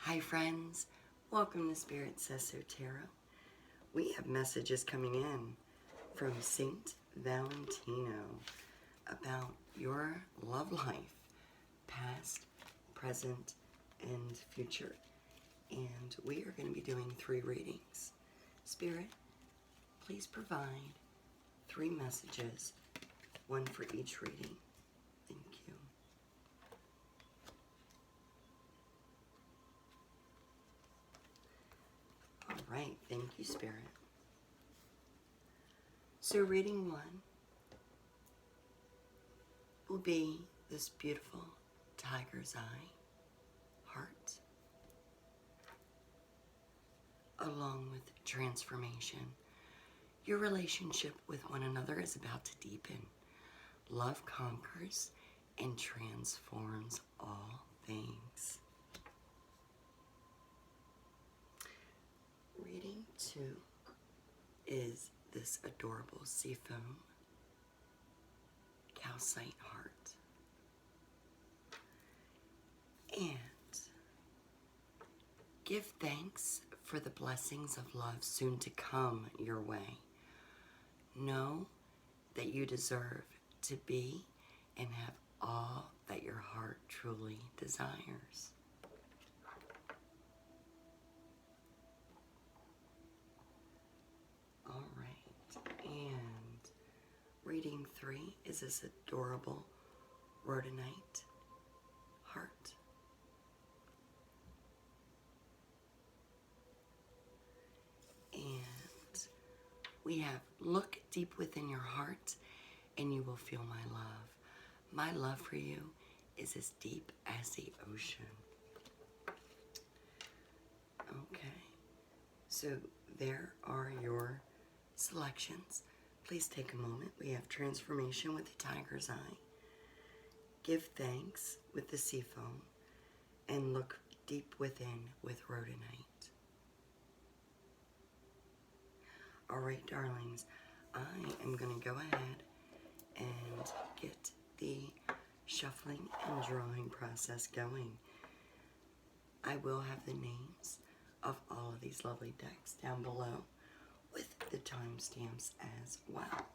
Hi friends, welcome to SpiritSaysSo Tarot. We have messages coming in from Saint Valentino about your love life, past, present, and future. And we are going to be doing 3 readings. Spirit, please provide 3 messages, 1 for each reading. Thank you. All right, thank you, Spirit. So reading 1 will be this beautiful tiger's eye, heart, along with transformation. Your relationship with one another is about to deepen. Love conquers and transforms all things. Reading 2 is this adorable Seafoam Calcite heart. And give thanks for the blessings of love soon to come your way. Know that you deserve to be and have all that your heart truly desires. All right, and reading 3 is this adorable Rhodonite heart. And we have, look deep within your heart and you will feel my love. My love for you is as deep as the ocean. Okay, so there are your selections. Please take a moment. We have transformation with the tiger's eye, give thanks with the Seafoam, and look deep within with Rhodonite. All right, darlings, I am going to go ahead and get the shuffling and drawing process going. I will have the names of all of these lovely decks down below with the timestamps as well.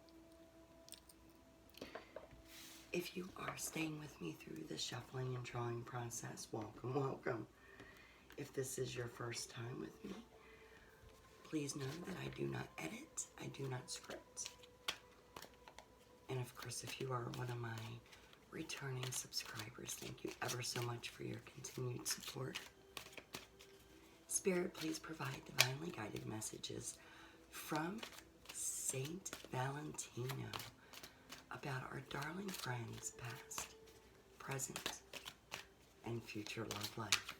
If you are staying with me through the shuffling and drawing process, welcome, welcome. If this is your first time with me, please know that I do not edit, I do not script. And of course, if you are one of my returning subscribers, thank you ever so much for your continued support. Spirit, please provide divinely guided messages from Saint Valentino about our darling friends' past, present, and future love life.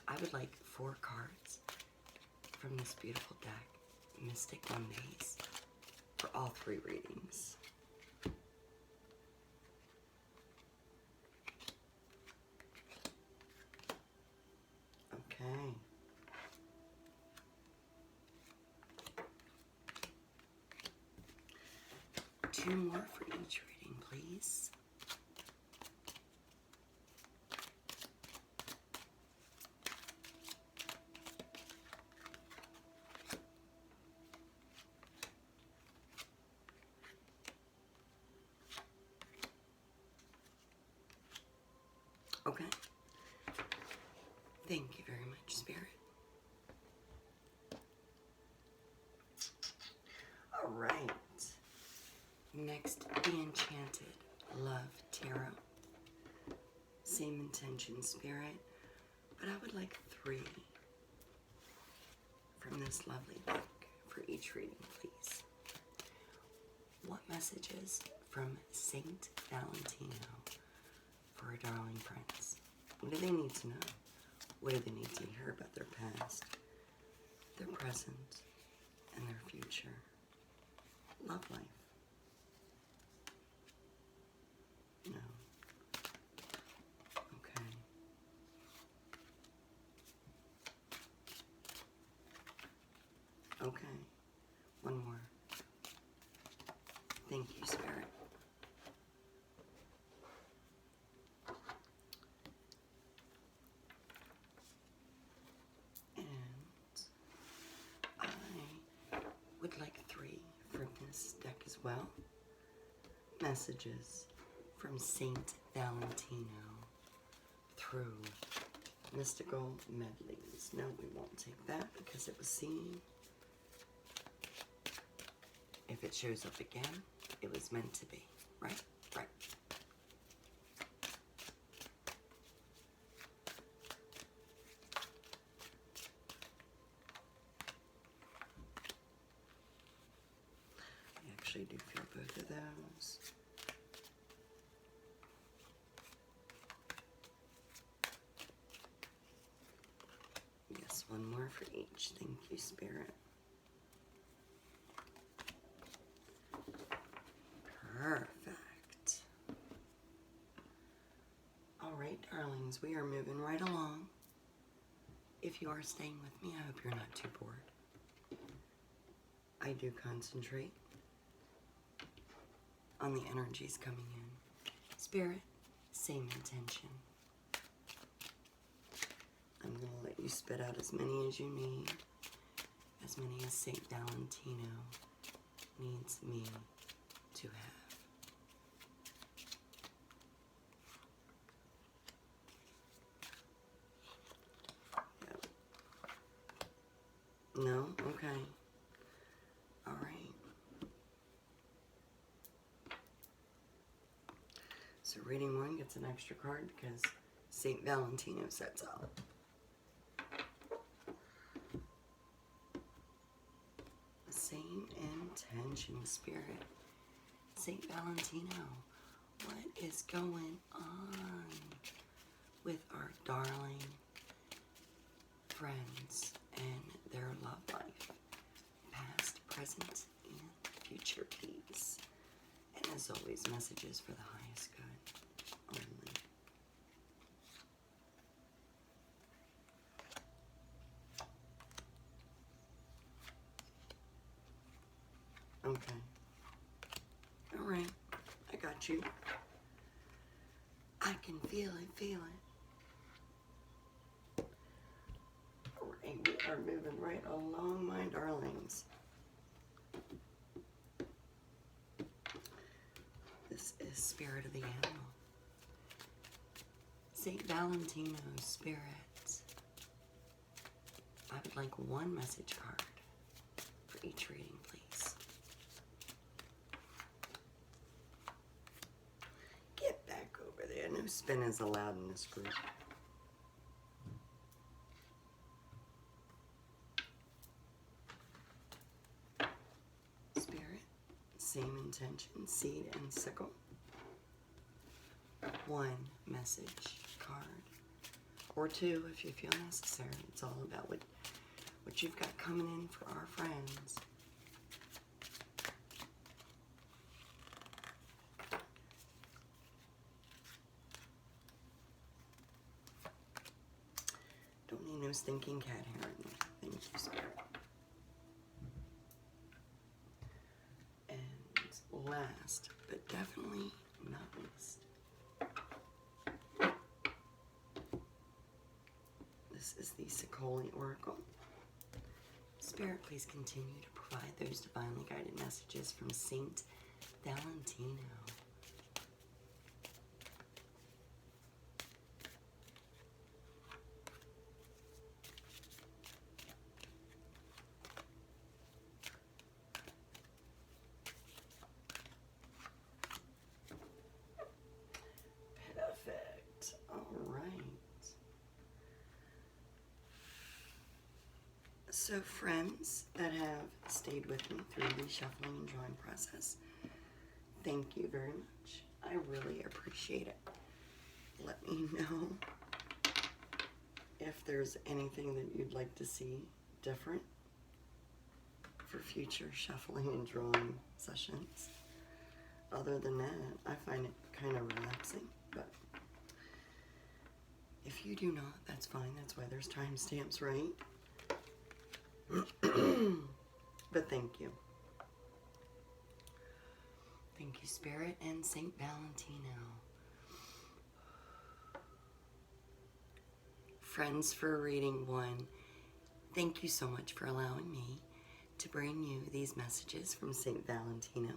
I would like 4 cards from this beautiful deck, Mystic Mondays, for all 3 readings. Okay. Two more for each reading, please. Okay. Thank you very much, Spirit. All right. Next, the Enchanted Love Tarot. Same intention, Spirit, but I would like 3 from this lovely book for each reading, please. What messages from Saint Valentino for our darling friends? What do they need to know? What do they need to hear about their past, their present, and their future? Love life. No. Okay. Okay. One more. Thank you, Spirit. would like 3 from this deck as well. Messages from Saint Valentino through Mystical Medleys. No, we won't take that because it was seen. If it shows up again, it was meant to be. Right? Right. I actually do feel both of those. Yes, one more for each. Thank you, Spirit. Perfect. All right, darlings, we are moving right along. If you are staying with me, I hope you're not too bored. I do concentrate on the energies coming in. Spirit, same intention. I'm going to let you spit out as many as you need, as many as Saint Valentino needs me to have. Yep. No? Okay. All right. So reading 1 gets an extra card because Saint Valentino sets out. Same intention, Spirit. Saint Valentino, what is going on with our darling friends and their love life? Past, present, and future peace. And as always, messages for the highest good only. Okay. All right. I got you. I can feel it. All right. We are moving right along, my darlings. This is Spirit of the Animal. Saint Valentino's Spirit. I would like 1 message card for each reading, please. Get back over there. No spin is allowed in this group. Spirit, same intention, seed and sickle. 1 message card, or 2 if you feel necessary. It's all about what you've got coming in for our friends. Don't need no stinking cat hair in there. Thank you, Spirit. And last, but definitely not least, this is the Ceccoli Oracle. Spirit, please continue to provide those divinely guided messages from Saint Valentino. Perfect. All right. So friends that have stayed with me through the shuffling and drawing process, thank you very much. I really appreciate it. Let me know if there's anything that you'd like to see different for future shuffling and drawing sessions. Other than that, I find it kind of relaxing, but if you do not, that's fine. That's why there's timestamps, right? But thank you. Thank you, Spirit and Saint Valentino. Friends, for reading 1, thank you so much for allowing me to bring you these messages from St. Valentino,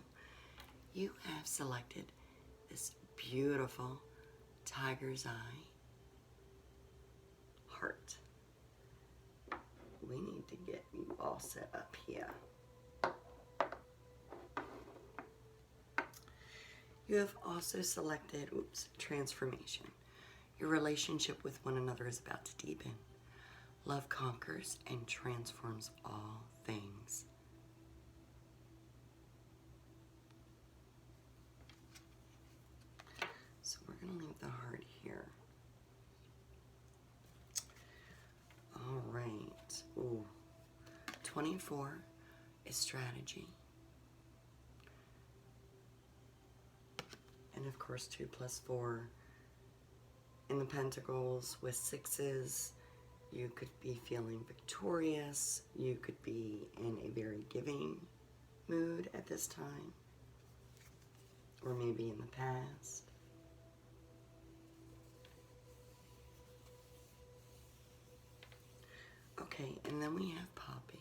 you have selected this beautiful tiger's eye heart. We need to get you all set up here. You have also selected, transformation. Your relationship with one another is about to deepen. Love conquers and transforms all things. So we're going to leave the heart here. All right. Ooh. 24 is strategy. And of course, 2 plus 4 in the Pentacles with 6s. You could be feeling victorious. You could be in a very giving mood at this time. Or maybe in the past. Okay, and then we have Poppy.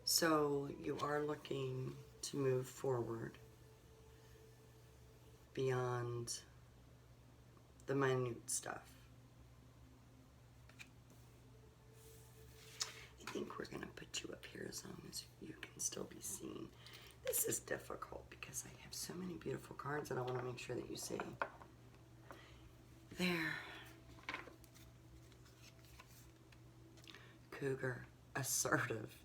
So you are looking to move forward beyond the minute stuff. I think we're going to put you up here as long as you can still be seen. This is difficult because I have so many beautiful cards and I want to make sure that you see. There. Cougar, assertive.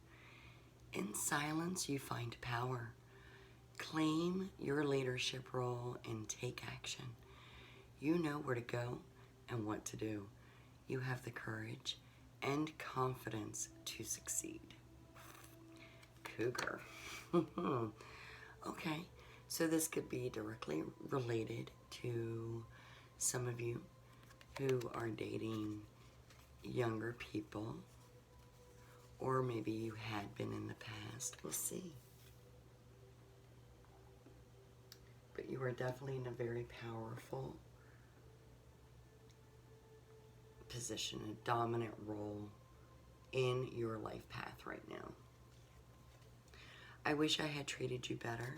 In silence, you find power. Claim your leadership role and take action. You know where to go and what to do. You have the courage and confidence to succeed. Cougar. Okay, so this could be directly related to some of you who are dating younger people, or maybe you had been in the past. We'll see. But you are definitely in a very powerful position, a dominant role in your life path right now. I wish I had treated you better.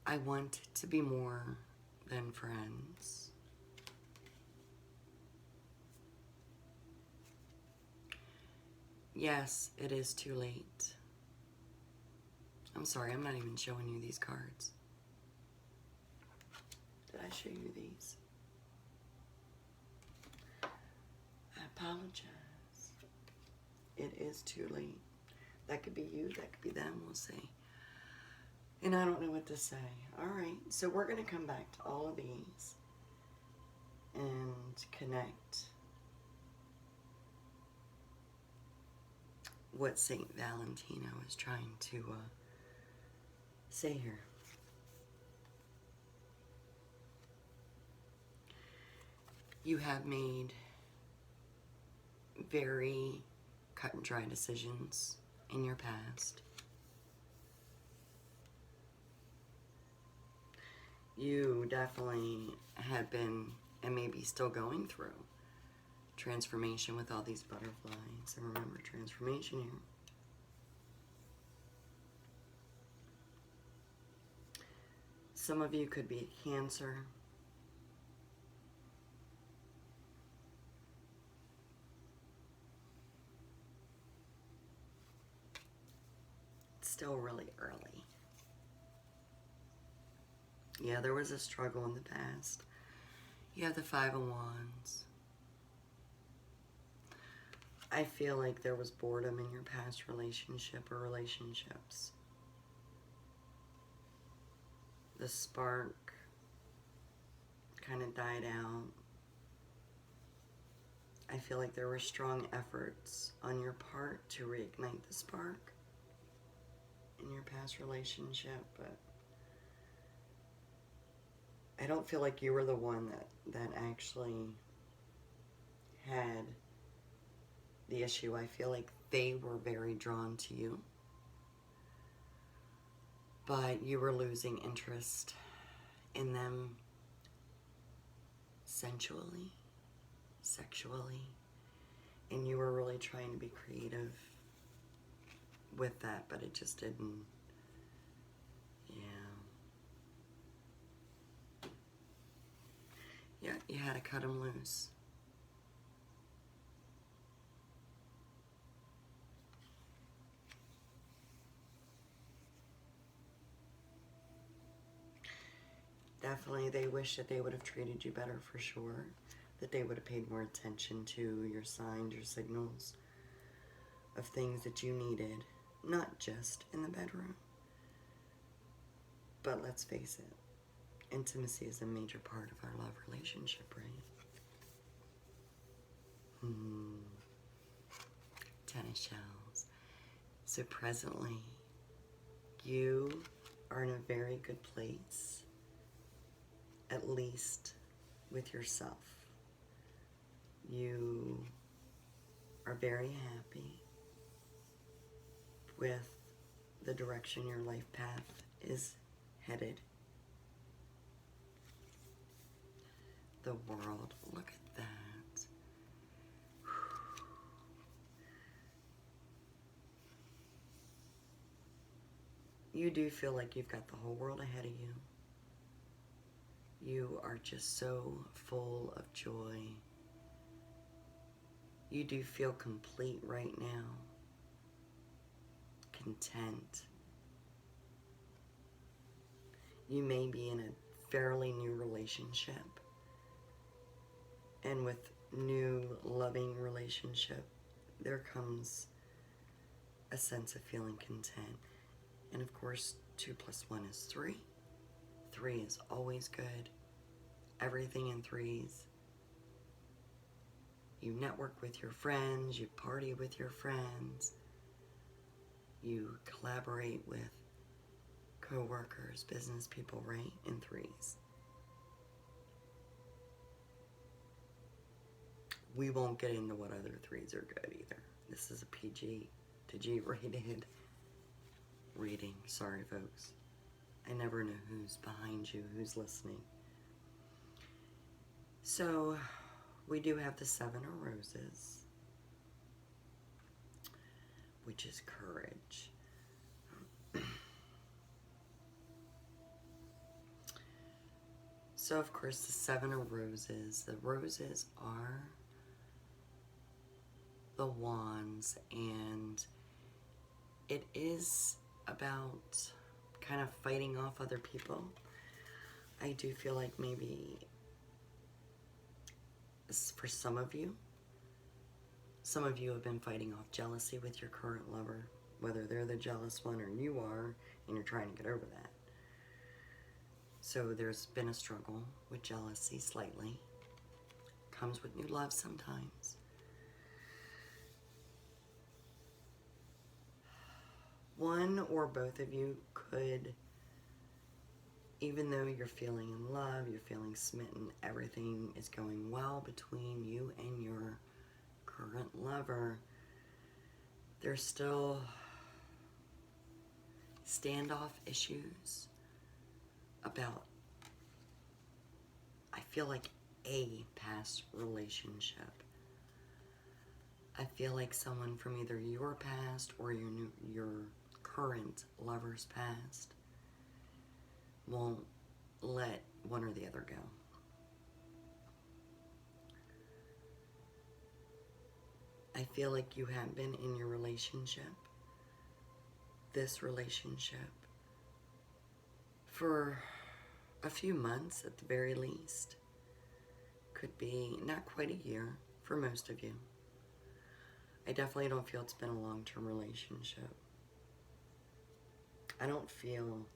I want to be more than friends. Yes, it is too late. I'm sorry, I'm not even showing you these cards. Did I show you these? I apologize. It is too late. That could be you, that could be them, we'll see. And I don't know what to say. All right, so we're going to come back to all of these and connect what St. Valentino is trying to say here. You have made very cut and dry decisions in your past. You definitely had been, and maybe still going through, transformation with all these butterflies. And remember, transformation here. Some of you could be a Cancer. It's still really early. Yeah, there was a struggle in the past. You have the 5 of Wands. I feel like there was boredom in your past relationship or relationships. The spark kind of died out. I feel like there were strong efforts on your part to reignite the spark in your past relationship, but I don't feel like you were the one that actually had the issue. I feel like they were very drawn to you, but you were losing interest in them sensually, sexually, and you were really trying to be creative with that, but it just didn't. Yeah, you had to cut them loose. Definitely, they wish that they would have treated you better for sure, that they would have paid more attention to your signs, your signals of things that you needed, not just in the bedroom. But let's face it, intimacy is a major part of our love relationship, right? Tennis shells. So presently, you are in a very good place, at least with yourself. You are very happy with the direction your life path is headed. The world, look at that. You do feel like you've got the whole world ahead of you. You are just so full of joy. You do feel complete right now. Content. You may be in a fairly new relationship. And with new loving relationship, there comes a sense of feeling content. And of course, 2 + 1 is 3. 3 is always good. Everything in threes. You network with your friends, you party with your friends, you collaborate with co-workers, business people, right? In threes. We won't get into what other threes are good either. This is a PG to G rated reading. Sorry, folks. I never know who's behind you, who's listening. So, we do have the 7 of Roses, which is courage. So, of course, the 7 of Roses. The roses are the wands, and it is about kind of fighting off other people. I do feel like maybe for some of you have been fighting off jealousy with your current lover, whether they're the jealous one or you are, and you're trying to get over that. So there's been a struggle with jealousy slightly. Comes with new love sometimes. One or both of you could, even though you're feeling in love, you're feeling smitten, everything is going well between you and your current lover, there's still standoff issues about, I feel like, a past relationship. I feel like someone from either your past or your current lover's past won't let one or the other go. I feel like you have been in your relationship, this relationship, for a few months at the very least. Could be not quite a year for most of you. I definitely don't feel it's been a long-term relationship. I don't feel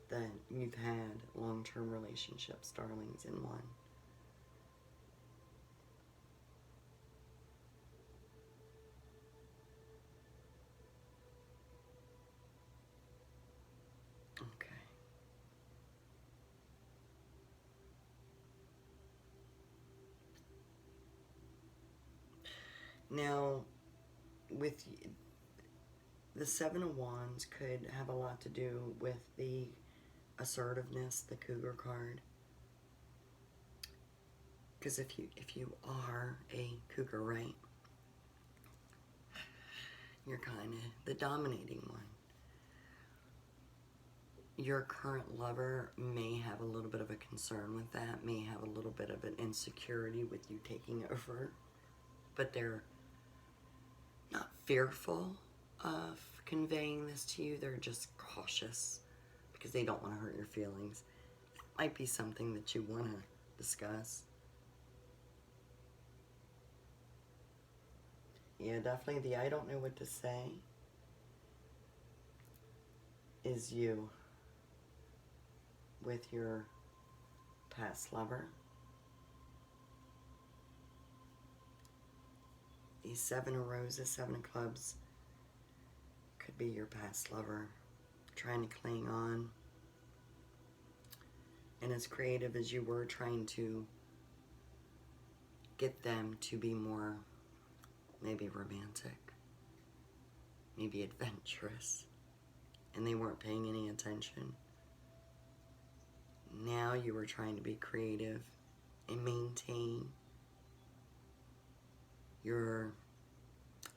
that you've had long-term relationships, darlings, in one. Okay. Now, with the 7 of Wands could have a lot to do with the assertiveness, the Cougar card. Because if you are a cougar, right, you're kind of the dominating one. Your current lover may have a little bit of a concern with that, may have a little bit of an insecurity with you taking over, but they're not fearful of conveying this to you. They're just cautious because they don't want to hurt your feelings. It might be something that you want to discuss. Yeah, definitely the I don't know what to say is you with your past lover. The 7 of roses, 7 of clubs could be your past lover trying to cling on. And as creative as you were trying to get them to be more maybe romantic, maybe adventurous, and they weren't paying any attention. Now you were trying to be creative and maintain your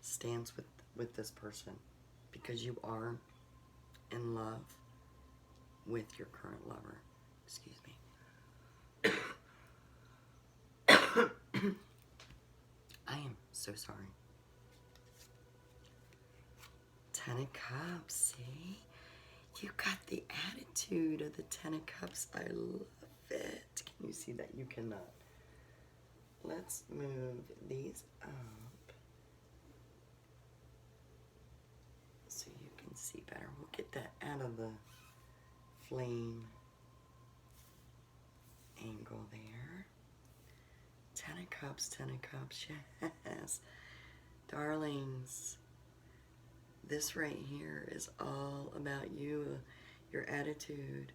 stance with this person because you are in love with your current lover. Excuse me. I am so sorry. 10 of Cups, see? You got the attitude of the 10 of Cups. I love it. Can you see that? You cannot. Let's move these up so you can see better. We'll get that out of the flame angle there. 10 of Cups, 10 of Cups, yes. Darlings, this right here is all about you, your attitude,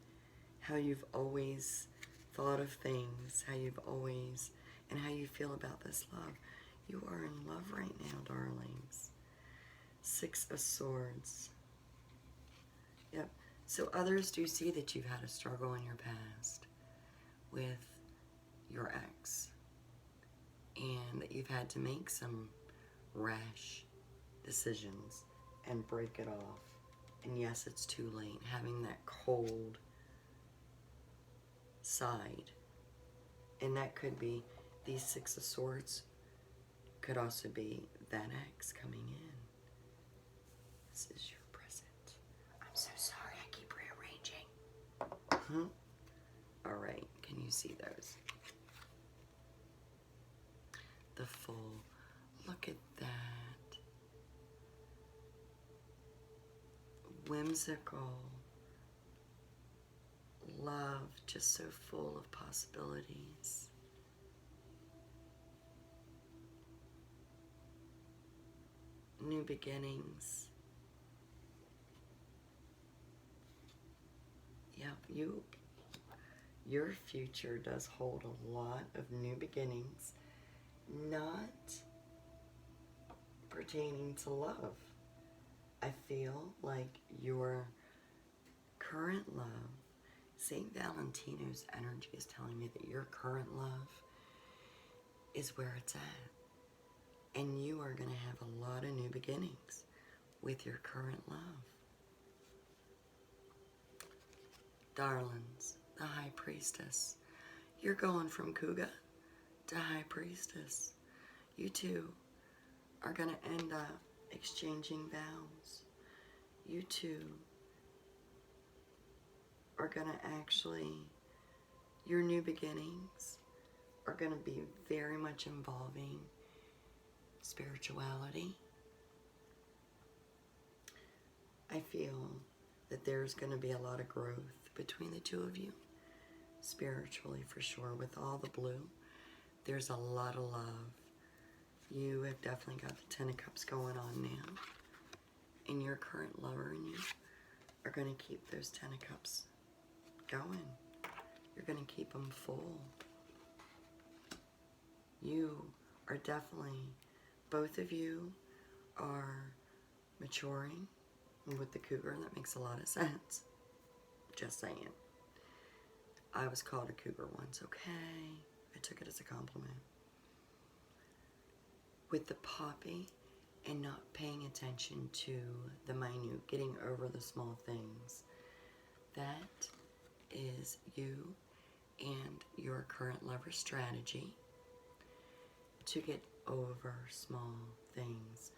how you've always thought of things, how you've always, and how you feel about this love. You are in love right now, darlings. 6 of Swords. Yep. So others do see that you've had a struggle in your past with your ex, and that you've had to make some rash decisions and break it off. And yes, it's too late. Having that cold side, and that could be these 6 of Swords, could also be that ex coming in. This is your present. I'm so sorry, I keep rearranging. All right, can you see those? The full, look at that. Whimsical, love, just so full of possibilities. New beginnings. Yep, your future does hold a lot of new beginnings, not pertaining to love. I feel like your current love, St. Valentino's energy is telling me that your current love is where it's at. And you are going to have a lot of new beginnings with your current love. Darlings, the High Priestess. You're going from Cougar to High Priestess. You two are going to end up exchanging vows. You two are going to actually, your new beginnings are going to be very much involving spirituality. I feel that there's going to be a lot of growth between the two of you, spiritually for sure. With all the blue, there's a lot of love. You have definitely got the 10 of Cups going on now, and your current lover and you are going to keep those 10 of Cups going. You're going to keep them full. You are definitely, both of you are maturing. With the Cougar, that makes a lot of sense. Just saying. I was called a Cougar once, okay? I took it as a compliment. With the poppy and not paying attention to the minute, getting over the small things, that is you and your current lover's strategy to get over small things,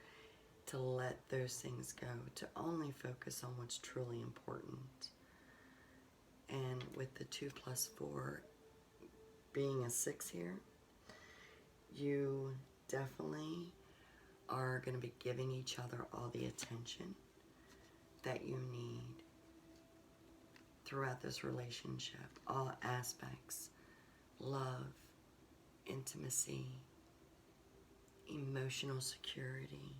to let those things go, to only focus on what's truly important. And with the 2 plus 4 being a 6 here, you definitely are going to be giving each other all the attention that you need throughout this relationship, all aspects, love, intimacy, emotional security.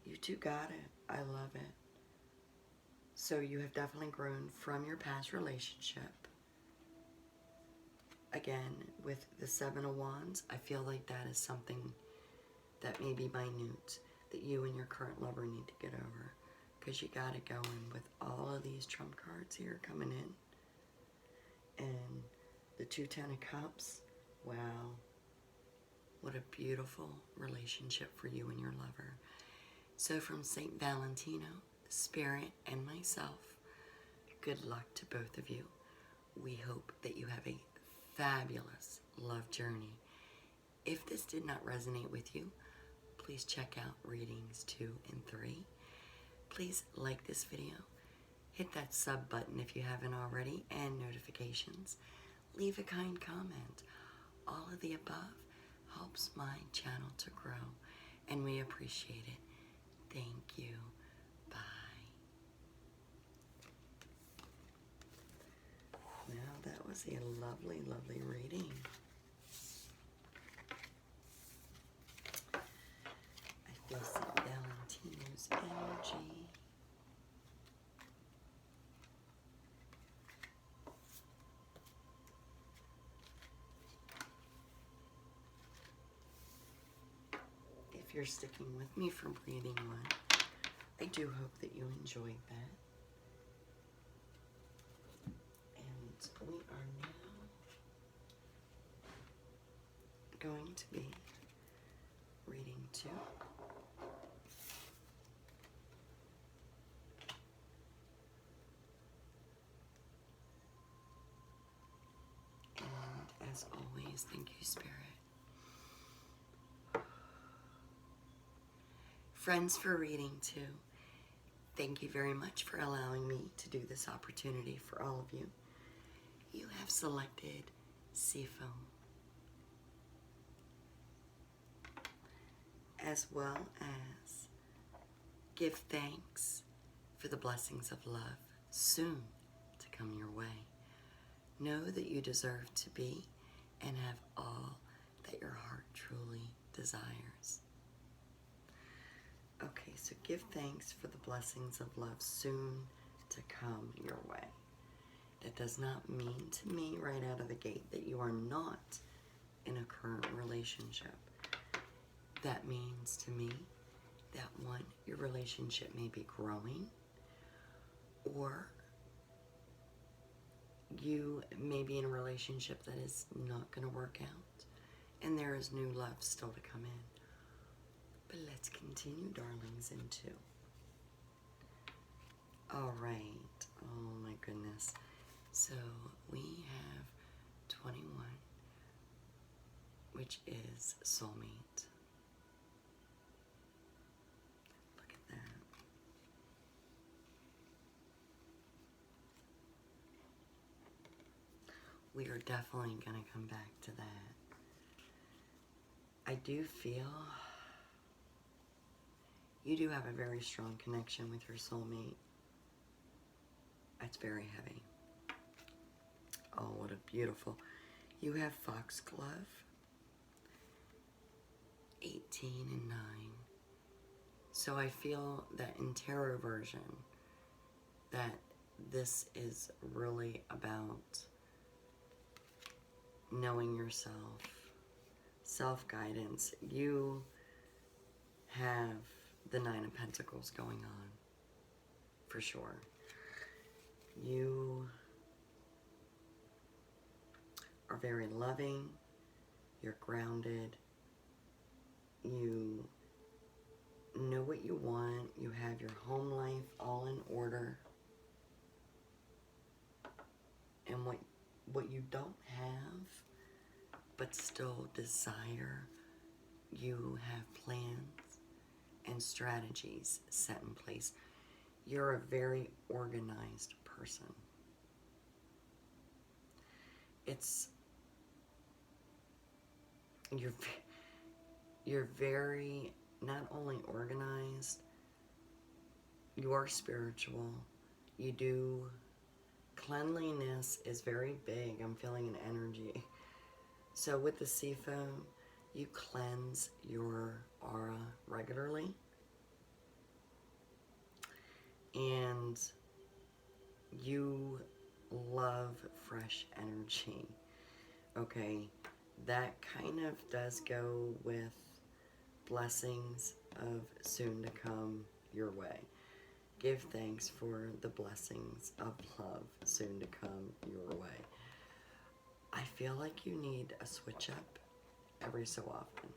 You two got it. I love it. So you have definitely grown from your past relationship. Again, with the 7 of Wands, I feel like that is something that may be minute, that you and your current lover need to get over. Because you got it going with all of these trump cards here coming in. And the 2 10 of Cups. Wow. What a beautiful relationship for you and your lover. So from St. Valentino, Spirit, and myself, good luck to both of you. We hope that you have a fabulous love journey. If this did not resonate with you, please check out readings 2 and 3. Please like this video, hit that sub button if you haven't already, and notifications. Leave a kind comment. All of the above helps my channel to grow, and we appreciate it. Thank you. Bye. Well, that was a lovely, lovely reading. I feel St. Valentino's energy. If you're sticking with me for reading 1, I do hope that you enjoyed that. And we are now going to be reading 2. And as always, thank you, Spirit. Friends, for reading 2, thank you very much for allowing me to do this opportunity for all of you. You have selected Seafoam, as well as give thanks for the blessings of love soon to come your way. Know that you deserve to be and have all that your heart truly desires. Okay, so give thanks for the blessings of love soon to come your way. That does not mean to me right out of the gate that you are not in a current relationship. That means to me that 1, your relationship may be growing, or you may be in a relationship that is not going to work out, and there is new love still to come in. But let's continue, darlings, in 2. All right. Oh, my goodness. So we have 21, which is soulmate. Look at that. We are definitely going to come back to that. I do feel you do have a very strong connection with your soulmate. It's very heavy. Oh, what a beautiful. You have foxglove, 18 and 9. So I feel that in tarot version, that this is really about knowing yourself, self-guidance. You have the 9 of Pentacles going on, for sure. You are very loving, you're grounded, you know what you want, you have your home life all in order, and what you don't have but still desire, you have plans and strategies set in place. You're a very organized person. You're very not only organized, you are spiritual. You do, cleanliness is very big. I'm feeling an energy. So with the Seafoam, you cleanse your aura regularly. And you love fresh energy. Okay, that kind of does go with blessings of soon to come your way. Give thanks for the blessings of love soon to come your way. I feel like you need a switch up every so often.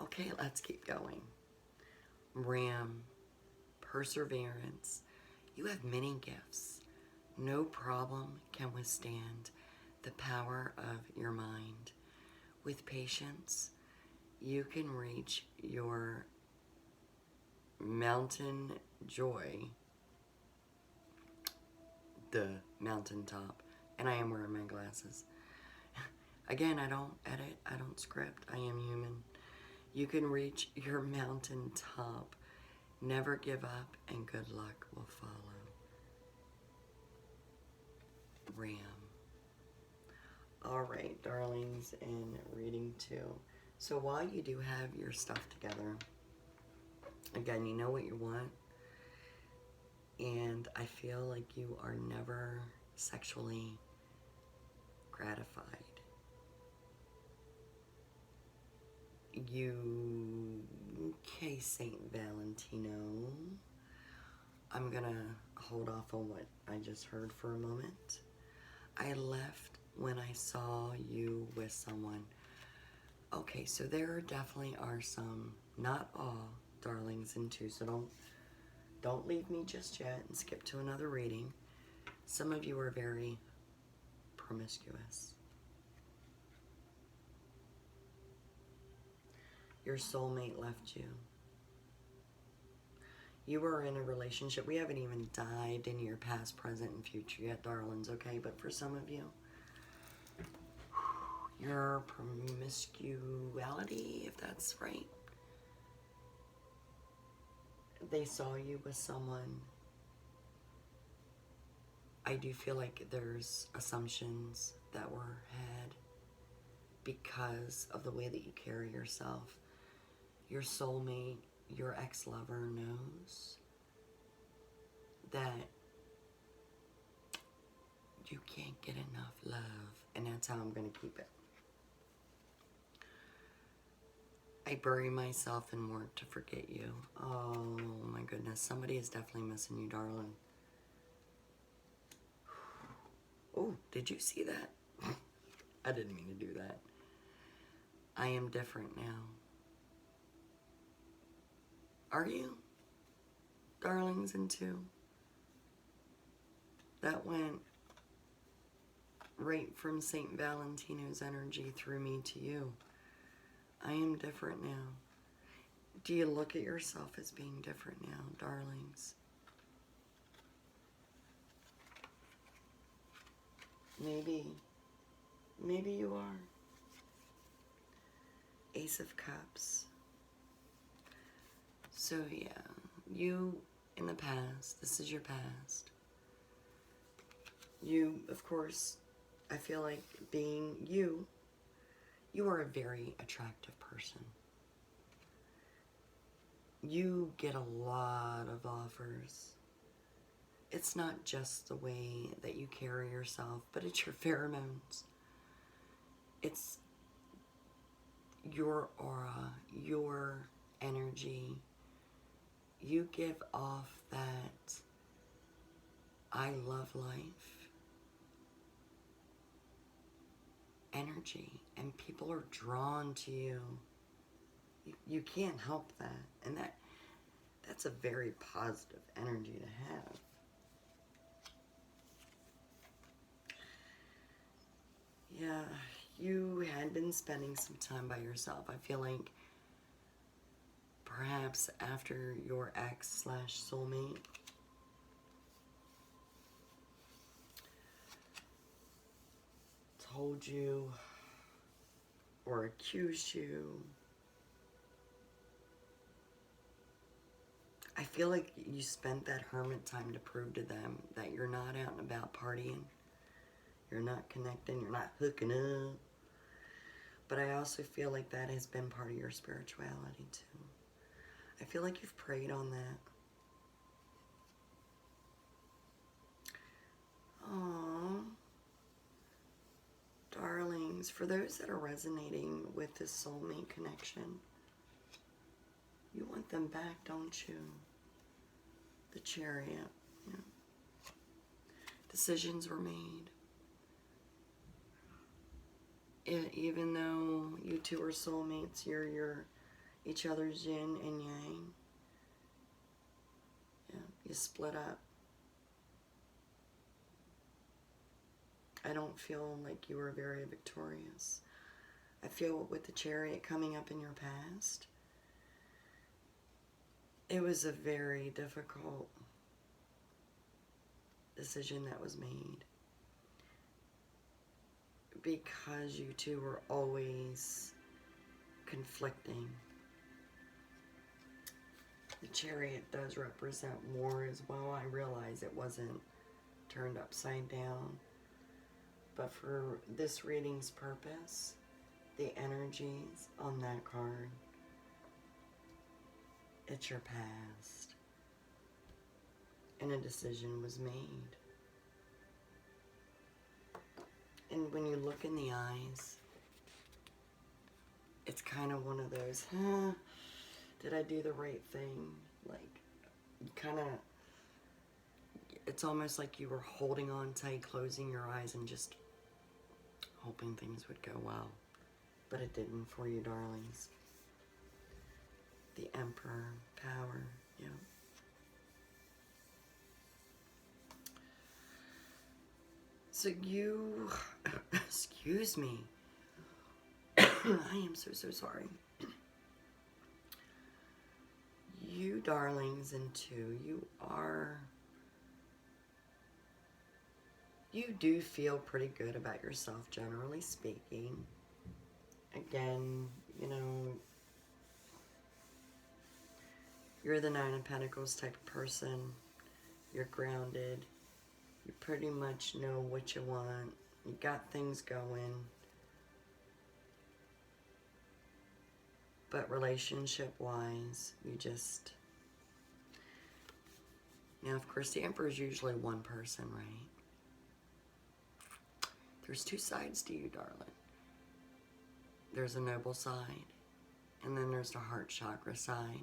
Okay, let's keep going. Ram, perseverance. You have many gifts. No problem can withstand the power of your mind. With patience, you can reach your mountain joy, the mountaintop. And I am wearing my glasses. Again, I don't edit, I don't script, I am human. You can reach your mountaintop. Never give up, and good luck will follow. Ram. All right, darlings, and reading 2. So while you do have your stuff together, again, you know what you want, and I feel like you are never sexually gratified. Okay, Saint Valentino, I'm gonna hold off on what I just heard for a moment. I left when I saw you with someone. Okay, so there definitely are some, not all, darlings in 2, so don't leave me just yet and skip to another reading. Some of you are very promiscuous. Your soulmate left you. You were in a relationship. We haven't even dived into your past, present, and future yet, darlings, okay? But for some of you, your promiscuity, if that's right, they saw you with someone. I do feel like there's assumptions that were had because of the way that you carry yourself. Your soulmate, your ex-lover knows that you can't get enough love, and that's how I'm going to keep it. I bury myself in work to forget you. Oh my goodness, somebody is definitely missing you, darling. Oh, did you see that? I didn't mean to do that. I am different now. Are you? Darlings in 2. That went right from St. Valentino's energy through me to you. I am different now. Do you look at yourself as being different now, darlings? Maybe you are. Ace of Cups. So yeah, you in the past, this is your past. You, of course, I feel like being you are a very attractive person. You get a lot of offers. It's not just the way that you carry yourself, but it's your pheromones. It's your aura, your energy. You give off that I love life. energy, and people are drawn to you. You can't help that, and that's a very positive energy to have. Yeah, you had been spending some time by yourself. I feel like perhaps after your ex/soulmate told you or accused you, I feel like you spent that hermit time to prove to them that you're not out and about partying, you're not connecting, you're not hooking up. But I also feel like that has been part of your spirituality too. I feel like you've prayed on that. Aww. Darlings, for those that are resonating with this soulmate connection, you want them back, don't you? The Chariot. Yeah. Decisions were made. Even though you two are soulmates, you're each other's yin and yang. Yeah, you split up. I don't feel like you were very victorious. I feel with the Chariot coming up in your past, it was a very difficult decision that was made. Because you two were always conflicting. The Chariot does represent war as well. I realize it wasn't turned upside down. But for this reading's purpose, the energies on that card, it's your past. And a decision was made. And when you look in the eyes, it's kind of one of those, did I do the right thing? Like, you kind of, it's almost like you were holding on tight, closing your eyes, and just hoping things would go well. But it didn't for you, darlings. The Emperor, power, yeah. So you, excuse me, I am so sorry. You darlings and two, you do feel pretty good about yourself, generally speaking. Again, you know, you're the Nine of Pentacles type of person. You're grounded. You pretty much know what you want. You got things going. But relationship-wise, you just... Now, of course, the Emperor is usually one person, right? There's two sides to you, darling. There's a noble side, and then there's the heart chakra side.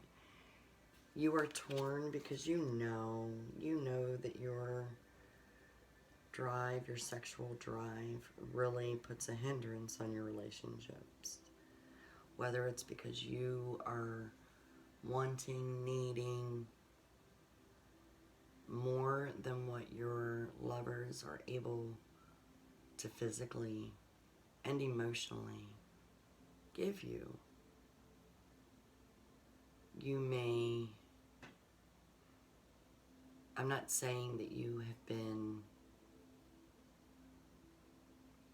You are torn because you know that your drive, your sexual drive, really puts a hindrance on your relationships. Whether it's because you are wanting, needing more than what your lovers are able to physically and emotionally give you. You may, I'm not saying that you have been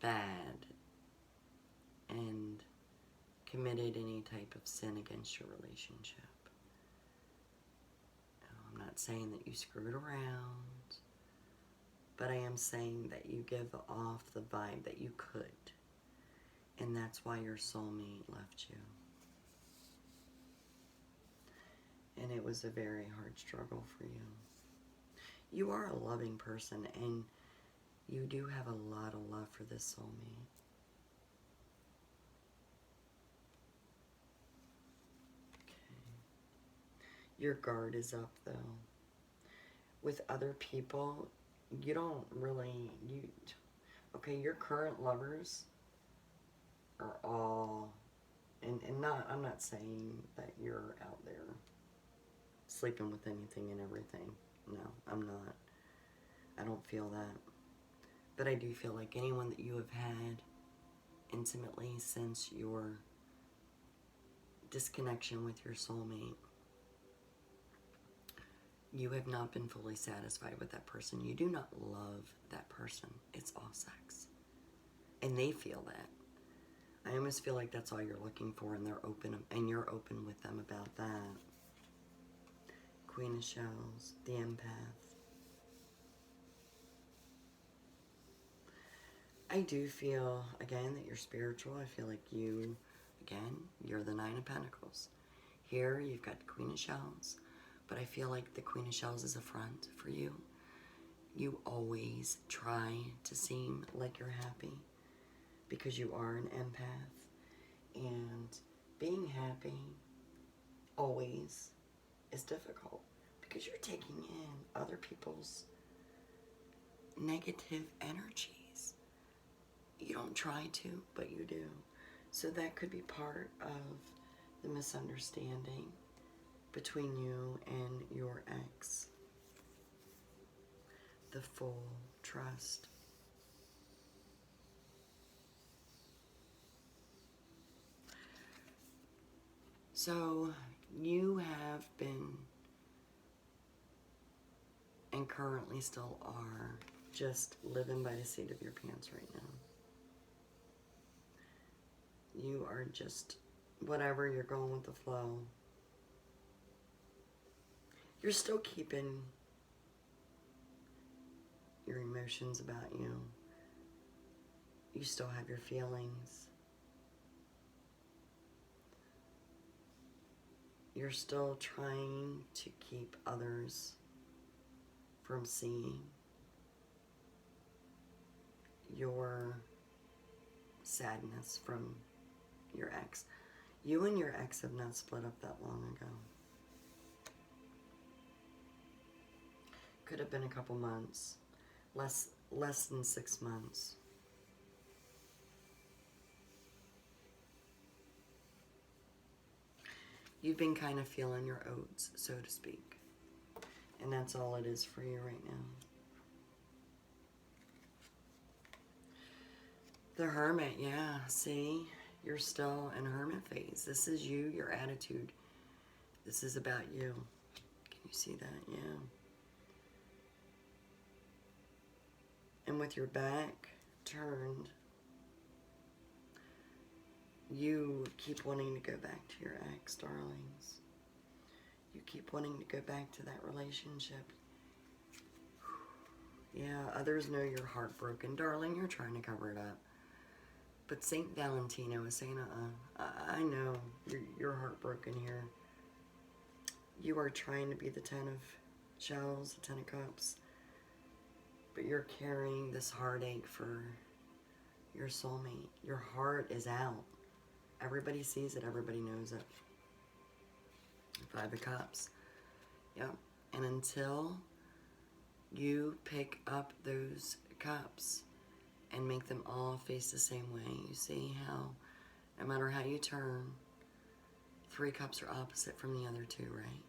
bad and committed any type of sin against your relationship. I'm not saying that you screwed around, but I am saying that you give off the vibe that you could, and that's why your soulmate left you. And it was a very hard struggle for you. You are a loving person, and you do have a lot of love for this soulmate. Your guard is up, though. With other people, you don't really, okay, your current lovers, are all, and not, I'm not saying that you're out there sleeping with anything and everything. No, I'm not. I don't feel that. But I do feel like anyone that you have had intimately since your disconnection with your soulmate, you have not been fully satisfied with that person. You do not love that person. It's all sex. And they feel that. I almost feel like that's all you're looking for, and they're open, and you're open with them about that. Queen of Shells, the empath. I do feel, again, that you're spiritual. I feel like you, again, you're the Nine of Pentacles. Here, you've got the Queen of Shells, but I feel like the Queen of Shells is a front for you. You always try to seem like you're happy because you are an empath, and being happy always is difficult because you're taking in other people's negative energies. You don't try to, but you do. So that could be part of the misunderstanding between you and your ex. The full trust. So you have been, and currently still are, just living by the seat of your pants right now. You are just, whatever, you're going with the flow. You're still keeping your emotions about you. You still have your feelings. You're still trying to keep others from seeing your sadness from your ex. You and your ex have not split up that long ago. Could have been a couple months, less than 6 months. You've been kind of feeling your oats, so to speak. And that's all it is for you right now. The Hermit, yeah, see? You're still in Hermit phase. This is you, your attitude. This is about you. Can you see that? Yeah. And with your back turned, you keep wanting to go back to your ex, darlings. You keep wanting to go back to that relationship. Yeah, others know you're heartbroken. Darling, you're trying to cover it up. But Saint Valentino is saying, I know you're heartbroken here. You are trying to be the 10 of shells, the 10 of cups. But you're carrying this heartache for your soulmate. Your heart is out. Everybody sees it. Everybody knows it. 5 of cups. Yep. And until you pick up those cups and make them all face the same way, you see how no matter how you turn, 3 cups are opposite from the other 2, right?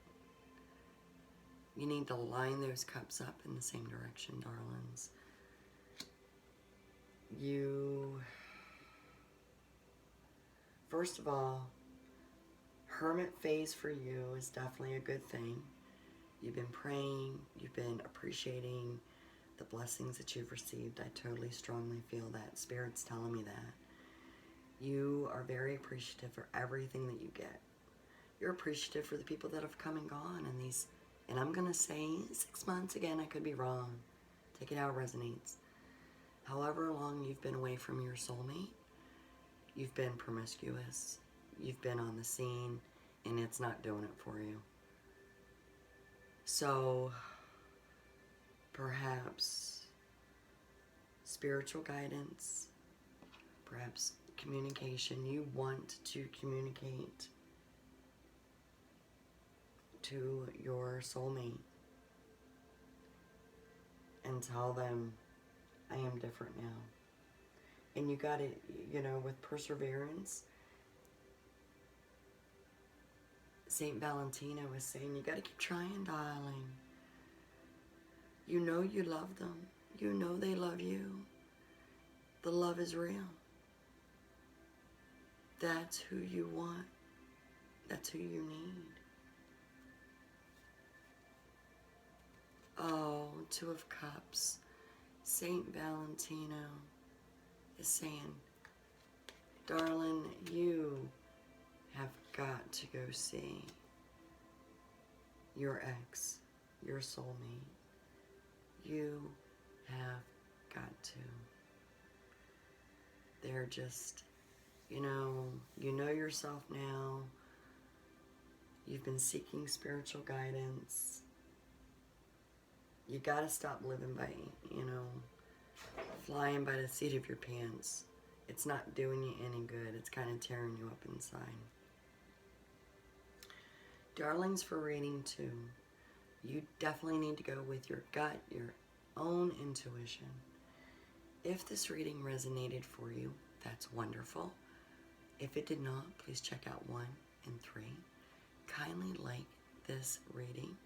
You need to line those cups up in the same direction, darlings. First of all, Hermit phase for you is definitely a good thing. You've been praying, you've been appreciating the blessings that you've received. I totally strongly feel that. Spirit's telling me that. You are very appreciative for everything that you get. You're appreciative for the people that have come and gone in these, and I'm going to say 6 months again, I could be wrong. Take it how it resonates. However long you've been away from your soulmate, you've been promiscuous, you've been on the scene, and it's not doing it for you. So, perhaps spiritual guidance, perhaps communication. You want to communicate to your soulmate and tell them, I am different now. And you got to, you know, with perseverance. St. Valentino was saying, you got to keep trying, darling. You know you love them. You know they love you. The love is real. That's who you want. That's who you need. Oh, Two of Cups. St. Valentino is saying, darling, you have got to go see your ex, your soulmate. You have got to. They're just, you know yourself now. You've been seeking spiritual guidance. You gotta stop living by, flying by the seat of your pants. It's not doing you any good. It's kind of tearing you up inside. Darlings, for reading 2, you definitely need to go with your gut, your own intuition. If this reading resonated for you, that's wonderful. If it did not, please check out 1 and 3. Kindly like this reading.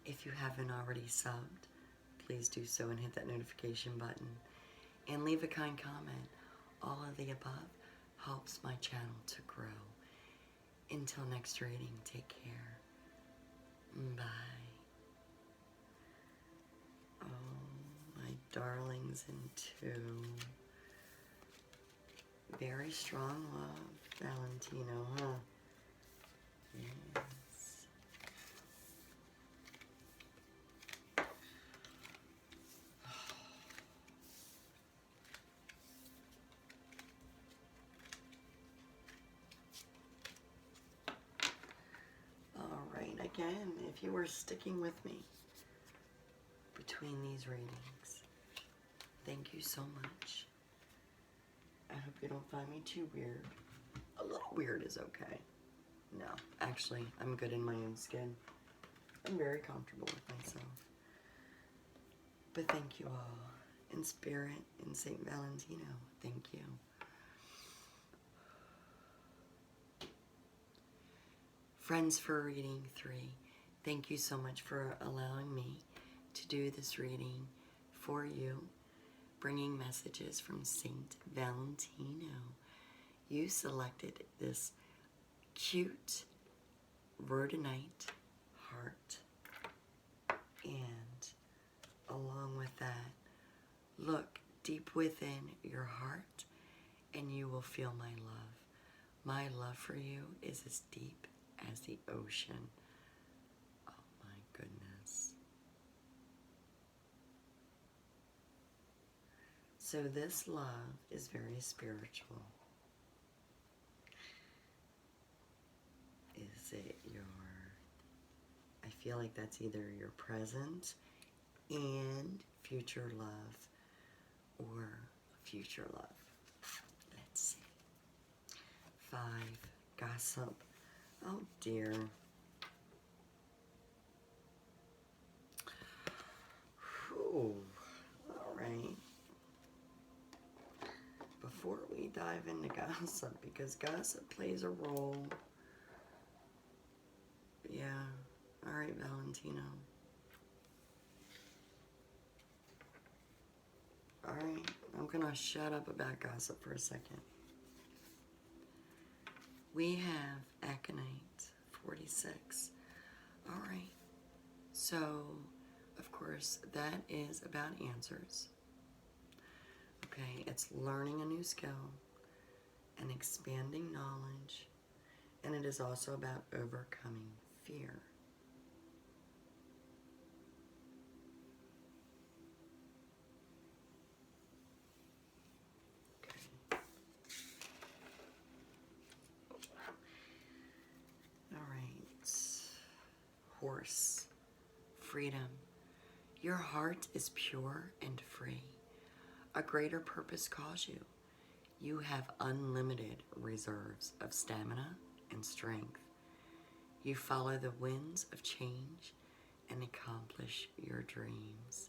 If you haven't already subbed, please do so and hit that notification button. And leave a kind comment. All of the above helps my channel to grow. Until next reading, take care. Bye. Oh, my darlings in 2. Very strong love, Valentino, huh? Yes. All right, again, if you were sticking with me between these readings, thank you so much. I hope you don't find me too weird. A little weird is okay. No, actually, I'm good in my own skin. I'm very comfortable with myself. But thank you all. In spirit, in St. Valentino, thank you. Friends, for reading 3, thank you so much for allowing me to do this reading for you, bringing messages from St. Valentino. You selected this cute Rhodonite heart, and along with that, look deep within your heart and you will feel my love. My love for you is as deep as the ocean. Oh my goodness. So this love is very spiritual. Is it your, I feel like that's either your present and future love or future love. Let's see. 5, gossip. Oh dear. Whew. All right. Before we dive into gossip, because gossip plays a role. Yeah. All right, Valentino. All right. I'm going to shut up about gossip for a second. We have Aconite 46. All right. So, of course, that is about answers. Okay, it's learning a new skill and expanding knowledge, and it is also about overcoming fear. Okay. All right. Horse. Freedom. Your heart is pure and free. A greater purpose calls you. You have unlimited reserves of stamina and strength. You follow the winds of change and accomplish your dreams.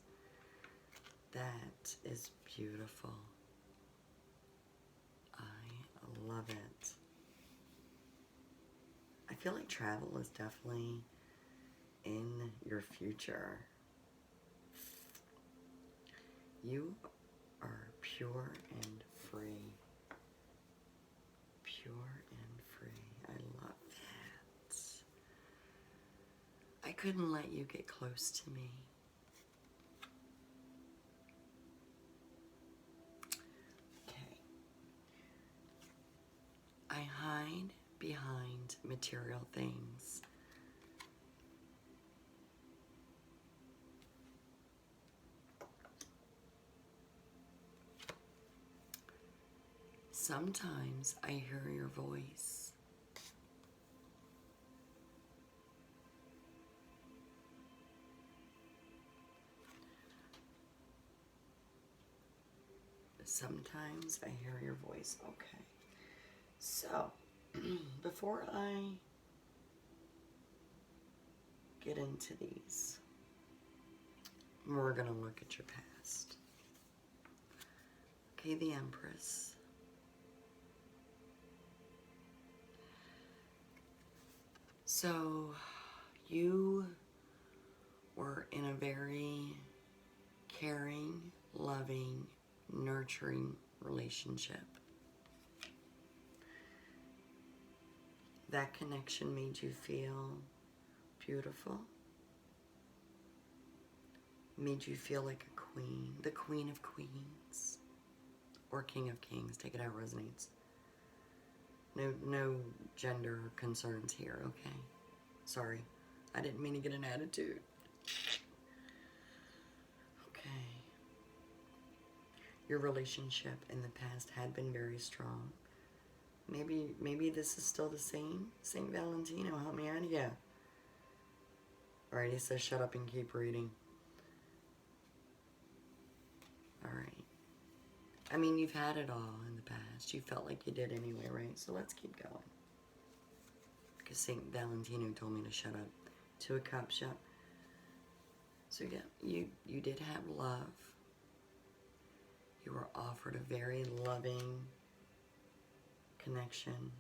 That is beautiful. I love it. I feel like travel is definitely in your future. You are pure and free. Pure and free. I love that. I couldn't let you get close to me. Okay. I hide behind material things. Sometimes I hear your voice. Sometimes I hear your voice. Okay. So, before I get into these, we're going to look at your past. Okay, the Empress. So, you were in a very caring, loving, nurturing relationship. That connection made you feel beautiful. Made you feel like a queen, the queen of queens, or king of kings. Take it how it resonates. No gender concerns here, okay? Sorry, I didn't mean to get an attitude. Okay. Your relationship in the past had been very strong. Maybe this is still the same. St. Valentino, help me out here. Alright, he says shut up and keep reading. Alright. I mean, you've had it all in the past. You felt like you did anyway, right? So let's keep going. Because St. Valentino told me to shut up. Two of Cups, shut. So yeah, you did have love. You were offered a very loving connection.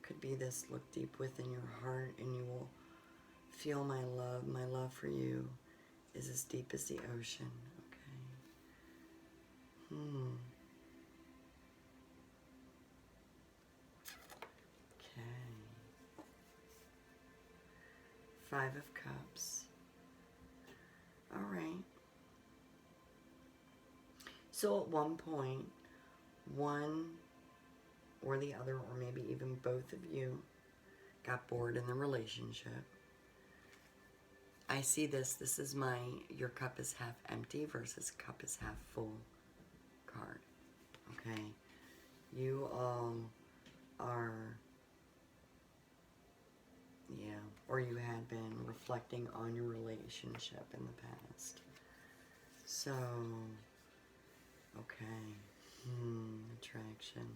Could be this, look deep within your heart and you will feel my love. My love for you is as deep as the ocean. Okay. Okay. Five of Cups. All right. So at one point, one or the other, or maybe even both of you, got bored in the relationship. I see this. This is my your cup is half empty versus cup is half full card. Okay? You all are, yeah, or you had been reflecting on your relationship in the past. So, okay. Attraction.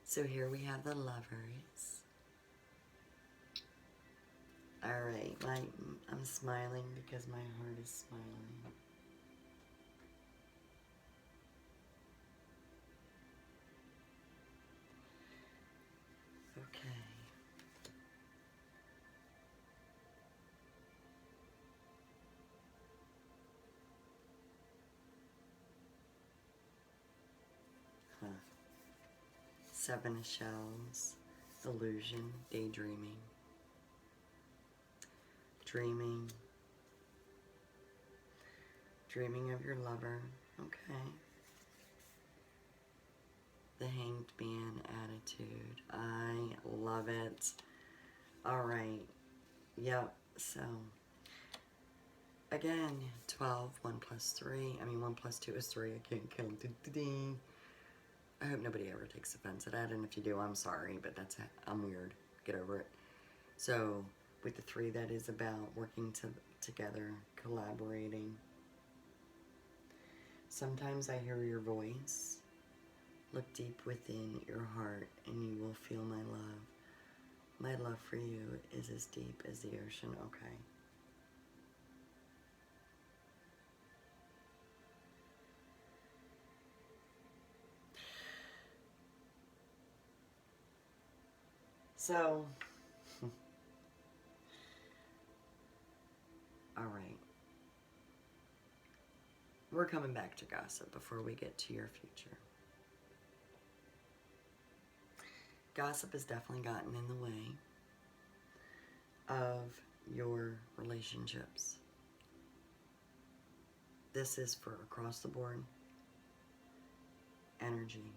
So here we have the Lovers. Alright, I'm smiling because my heart is smiling. Okay. Huh. Seven of Shells, illusion, daydreaming, dreaming of your lover. Okay. The Hanged Man attitude. I love it. All right. Yep. So, again, 12, 1 plus 3. I mean, 1 plus 2 is 3. I can't count. I hope nobody ever takes offense at that, and if you do, I'm sorry, but that's it. I'm weird. Get over it. So, with the 3, that is about working together, collaborating. Sometimes I hear your voice. Look deep within your heart, and you will feel my love. My love for you is as deep as the ocean. Okay. So, all right. We're coming back to gossip before we get to your future. Gossip has definitely gotten in the way of your relationships. This is for across the board energy.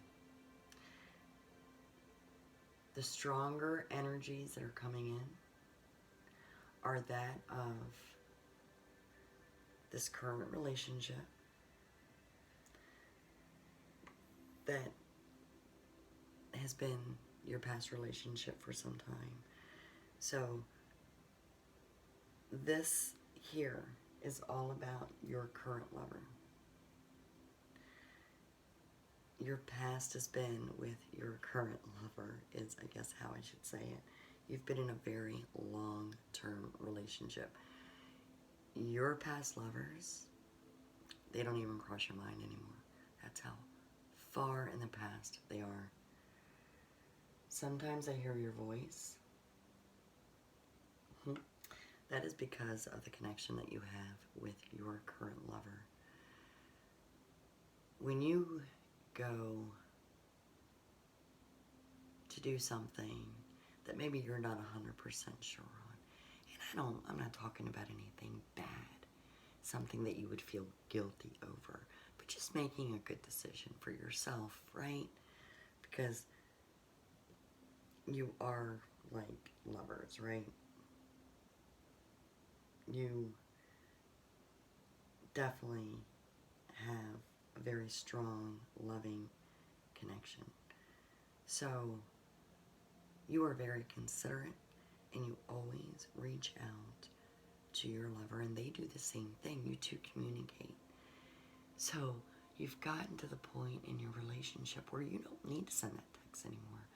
The stronger energies that are coming in are that of this current relationship that has been your past relationship for some time. So this here is all about your current lover. Your past has been with your current lover, is I guess how I should say it. You've been in a very long-term relationship. Your past lovers, they don't even cross your mind anymore. That's how far in the past they are. Sometimes I hear your voice. That is because of the connection that you have with your current lover. When you go to do something that maybe you're not 100% sure on, and I'm not talking about anything bad, something that you would feel guilty over, but just making a good decision for yourself, right? Because you are like lovers, right? You definitely have a very strong, loving connection. So you are very considerate, and you always reach out to your lover, and they do the same thing. You two communicate. So you've gotten to the point in your relationship where you don't need to send that text anymore.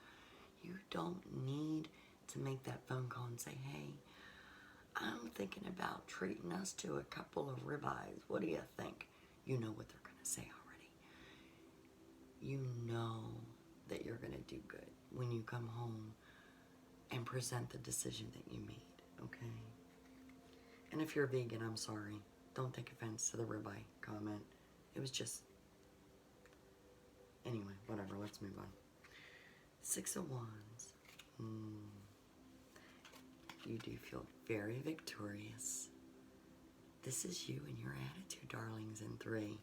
You don't need to make that phone call and say, hey, I'm thinking about treating us to a couple of ribeyes. What do you think? You know what they're going to say already. You know that you're going to do good when you come home and present the decision that you made, okay? And if you're vegan, I'm sorry. Don't take offense to the ribeye comment. It was just... Anyway, whatever, let's move on. 6 of Wands. You do feel very victorious. This is you and your attitude, darlings, in 3.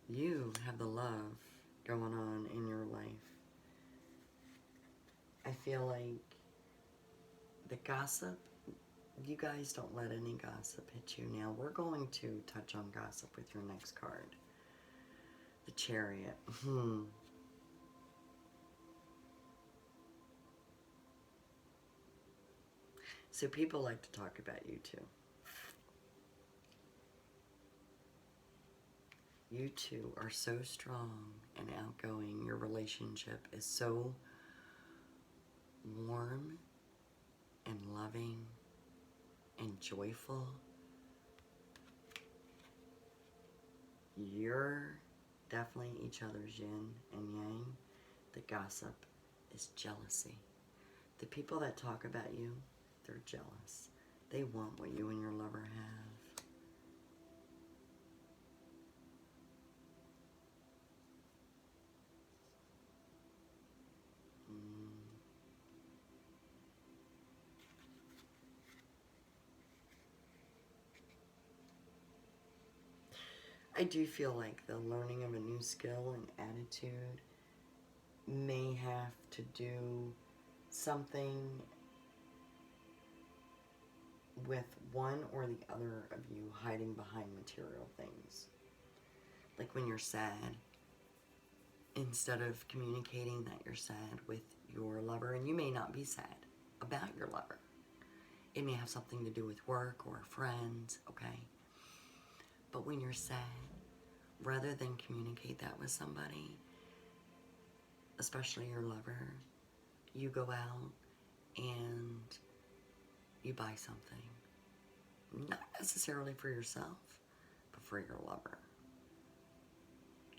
You have the love going on in your life. I feel like the gossip, you guys don't let any gossip hit you. Now, we're going to touch on gossip with your next card. The Chariot. So people like to talk about you too. You two are so strong and outgoing. Your relationship is so warm and loving and joyful. You're definitely each other's yin and yang. The gossip is jealousy. The people that talk about you, they're jealous. They want what you and your lover have. I do feel like the learning of a new skill and attitude may have to do something with one or the other of you hiding behind material things. Like when you're sad, instead of communicating that you're sad with your lover, and you may not be sad about your lover. It may have something to do with work or friends, okay? But when you're sad, rather than communicate that with somebody, especially your lover, you go out and you buy something. Not necessarily for yourself, but for your lover.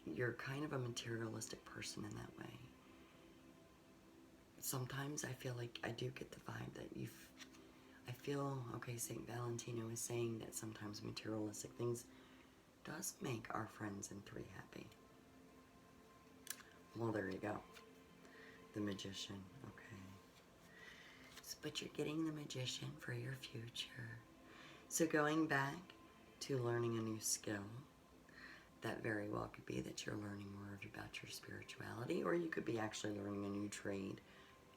You're kind of a materialistic person in that way. sometimes I feel like I do get the vibe that I feel, okay, St. Valentino is saying that sometimes materialistic things does make our friends in 3 happy. Well, there you go. The Magician, okay. But you're getting the Magician for your future. So going back to learning a new skill, that very well could be that you're learning more about your spirituality, or you could be actually learning a new trade.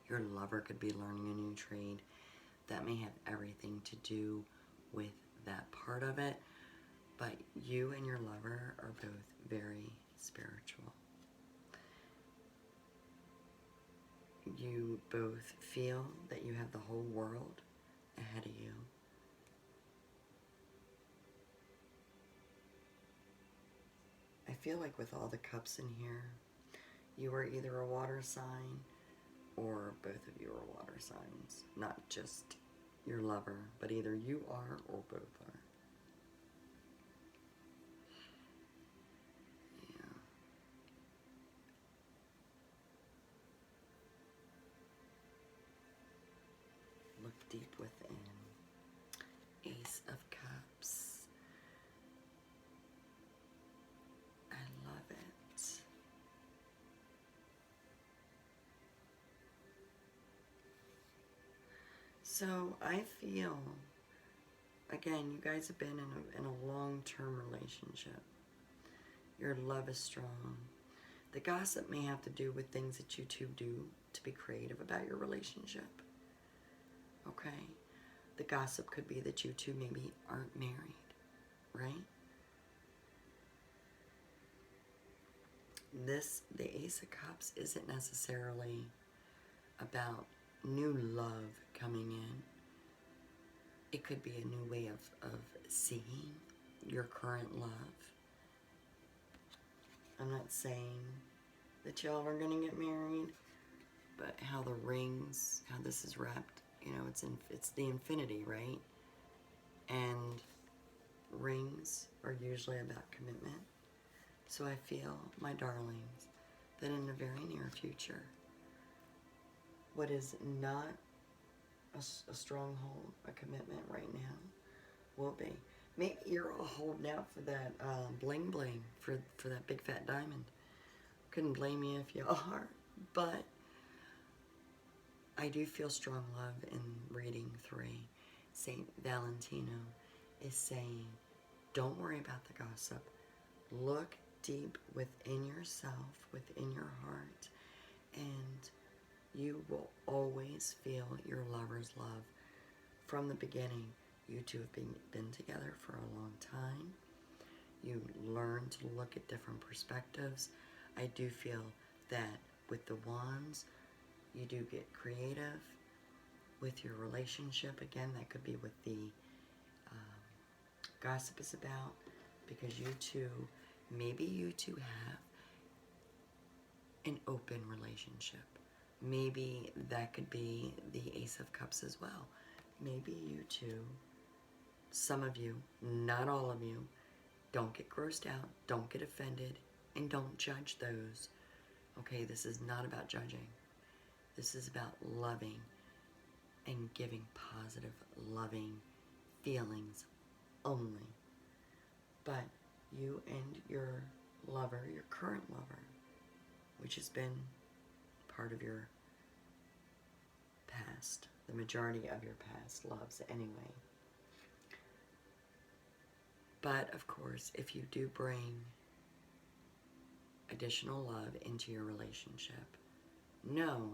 Your lover could be learning a new trade. That may have everything to do with that part of it, but you and your lover are both very spiritual. You both feel that you have the whole world ahead of you. I feel like with all the cups in here, you are either a water sign or both of you are water signs. Not just your lover, but either you are or both are. Yeah. Look deep within. Ace of Cups. I love it. So I feel, again, you guys have been in a long-term relationship. Your love is strong. The gossip may have to do with things that you two do to be creative about your relationship. Okay? The gossip could be that you two maybe aren't married, right? The Ace of Cups isn't necessarily about new love coming in. It could be a new way of seeing your current love. I'm not saying that y'all are gonna get married, but how the rings, how this is wrapped, you know, it's the infinity, right? And rings are usually about commitment. So I feel, my darlings, that in the very near future, what is not a stronghold, a commitment right now, will be. Maybe you're all holding out for that bling bling, for that big fat diamond. Couldn't blame you if you are, but I do feel strong love in reading 3. St. Valentino is saying, don't worry about the gossip. Look deep within yourself, within your heart, and you will always feel your lover's love. From the beginning, you two have been together for a long time. You learn to look at different perspectives. I do feel that with the wands, you do get creative with your relationship. Again, that could be what the gossip is about, because you two, maybe you two have an open relationship. Maybe that could be the Ace of Cups as well. Maybe you two, some of you, not all of you, don't get grossed out, don't get offended, and don't judge those. Okay, this is not about judging. This is about loving and giving positive, loving feelings only. But you and your lover, your current lover, which has been part of your past, the majority of your past loves anyway. But of course, if you do bring additional love into your relationship, know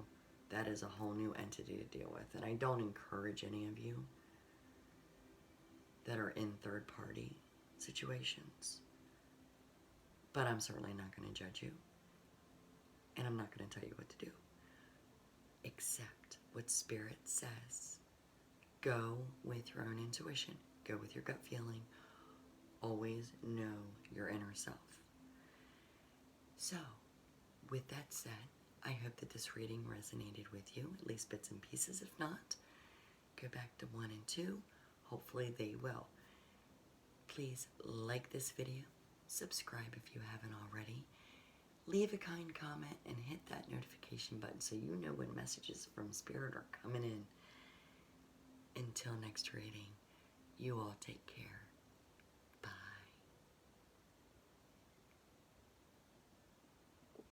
that is a whole new entity to deal with. And I don't encourage any of you that are in third-party situations. But I'm certainly not going to judge you. And I'm not going to tell you what to do. Accept what Spirit says. Go with your own intuition. Go with your gut feeling. Always know your inner self. So, with that said, I hope that this reading resonated with you, at least bits and pieces. If not, go back to 1 and 2. Hopefully they will. Please like this video, subscribe if you haven't already, leave a kind comment and hit that notification button so you know when messages from Spirit are coming in. Until next reading, you all take care.